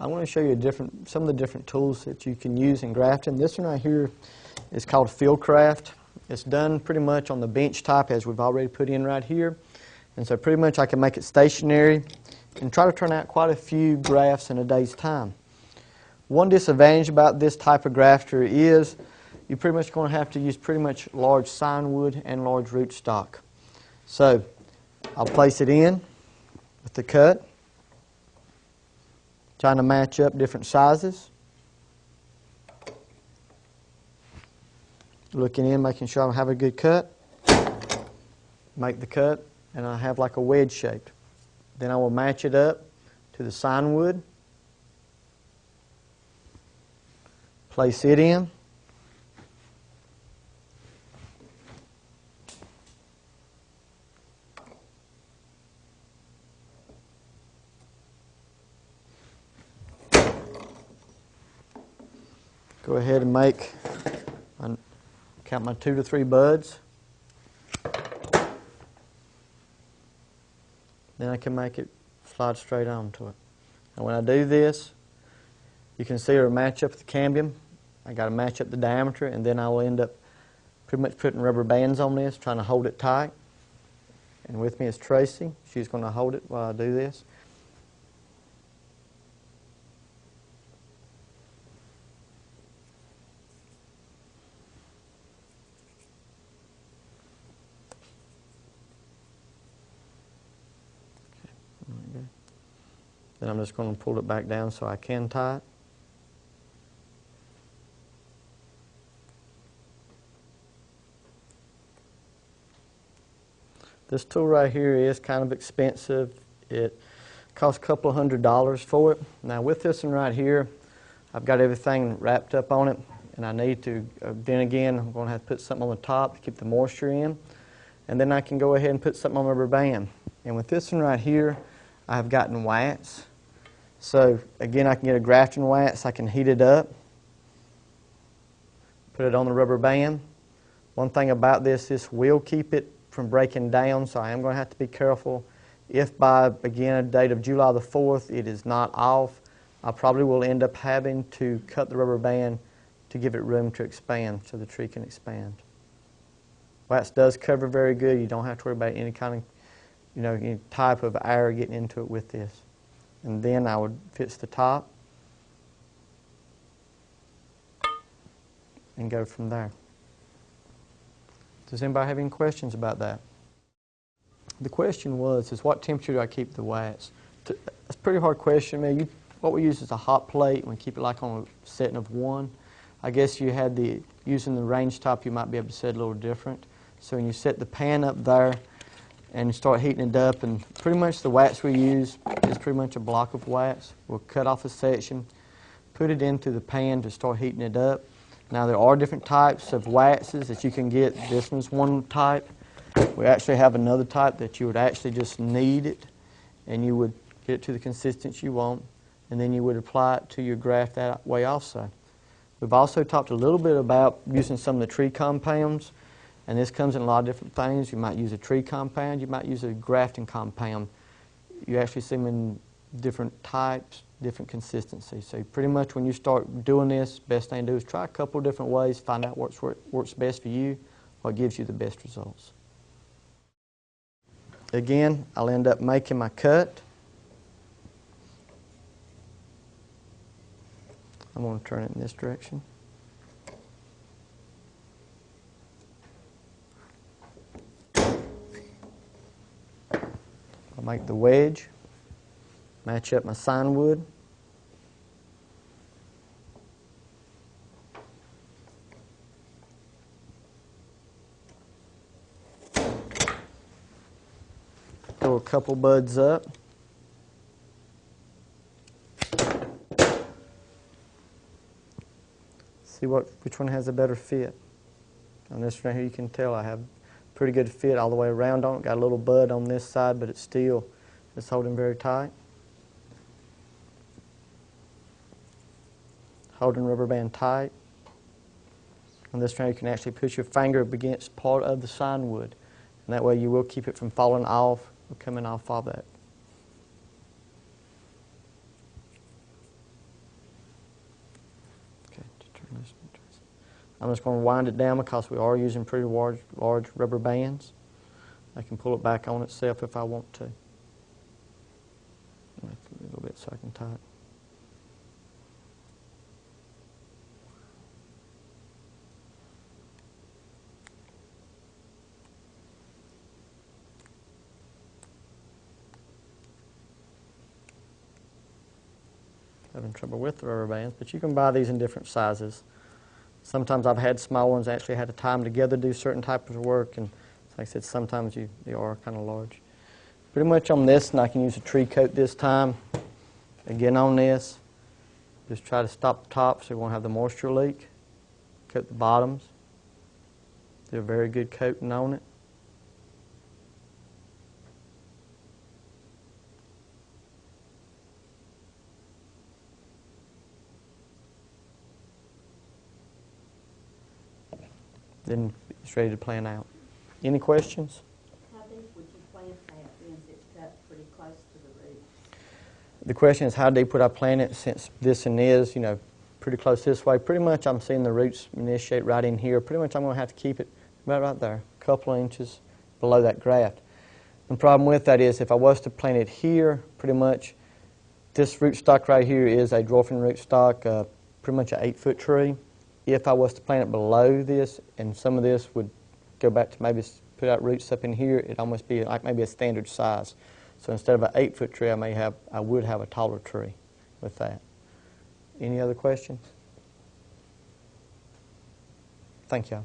I want to show you some of the different tools that you can use in grafting. This one right here is called Fieldcraft. It's done pretty much on the bench type as we've already put in right here. And so pretty much I can make it stationary and try to turn out quite a few grafts in a day's time. One disadvantage about this type of grafter is you're pretty much going to have to use pretty much large signwood and large rootstock. So I'll place it in with the cut, trying to match up different sizes. Looking in, making sure I have a good cut. Make the cut, and I have like a wedge shape. Then I will match it up to the signwood. Place it in. Go ahead and count my 2 to 3 buds. Then I can make it slide straight onto it. And when I do this, you can see it'll match up with the cambium. I got to match up the diameter, and then I will end up pretty much putting rubber bands on this, trying to hold it tight. And with me is Tracy. She's going to hold it while I do this. Then I'm just going to pull it back down so I can tie it. This tool right here is kind of expensive. It costs a couple of $100 for it. Now with this one right here, I've got everything wrapped up on it, and I need to, then again, I'm going to have to put something on the top to keep the moisture in. And then I can go ahead and put something on the rubber band. And with this one right here, I have gotten wax. So again, I can get a grafting wax. I can heat it up, put it on the rubber band. One thing about this will keep it from breaking down, so I am going to have to be careful. If by, again, a date of July the 4th, it is not off, I probably will end up having to cut the rubber band to give it room to expand so the tree can expand. Wax does cover very good. You don't have to worry about any kind of, any type of air getting into it with this. And then I would fix the top and go from there. Does anybody have any questions about that? The question was, what temperature do I keep the wax? It's a pretty hard question. I mean, what we use is a hot plate. We keep it like on a setting of 1. I guess you had using the range top, you might be able to set it a little different. So when you set the pan up there, and you start heating it up, and pretty much the wax we use is pretty much a block of wax. We'll cut off a section, put it into the pan to start heating it up. Now there are different types of waxes that you can get. This one's one type. We actually have another type that you would actually just knead it, and you would get it to the consistency you want, and then you would apply it to your graft that way also. We've also talked a little bit about using some of the tree compounds. And this comes in a lot of different things. You might use a tree compound. You might use a grafting compound. You actually see them in different types, different consistencies. So pretty much when you start doing this, best thing to do is try a couple of different ways, find out what works best for you, what gives you the best results. Again, I'll end up making my cut. I'm going to turn it in this direction. I'll make the wedge, match up my signwood. Throw a couple buds up. See which one has a better fit. On this right here you can tell I have pretty good fit all the way around on it. Got a little bud on this side, but it's holding very tight. Holding rubber band tight. On this one you can actually push your finger up against part of the signwood, and that way you will keep it from falling off or coming off of that. I'm just going to wind it down because we are using pretty large rubber bands. I can pull it back on itself if I want to. A little bit so I can tie it. Having trouble with the rubber bands, but you can buy these in different sizes. Sometimes I've had small ones, actually had to tie them together to do certain types of work, and like I said, sometimes they are kind of large. Pretty much on this, and I can use a tree coat this time. Again on this, just try to stop the top so we won't have the moisture leak. Coat the bottoms. Do a very good coating on it. Then it's ready to plant out. Any questions? How deep would you plant that since it's cut pretty close to the roots? The question is how deep would I plant it since this and is, pretty close this way. Pretty much I'm seeing the roots initiate right in here. Pretty much I'm going to have to keep it about right there, a couple of inches below that graft. The problem with that is if I was to plant it here, pretty much this rootstock right here is a dwarfing rootstock, pretty much an 8-foot tree. If I was to plant it below this, and some of this would go back to maybe put out roots up in here, it'd almost be like maybe a standard size. So instead of an 8-foot tree, I would have a taller tree with that. Any other questions? Thank you.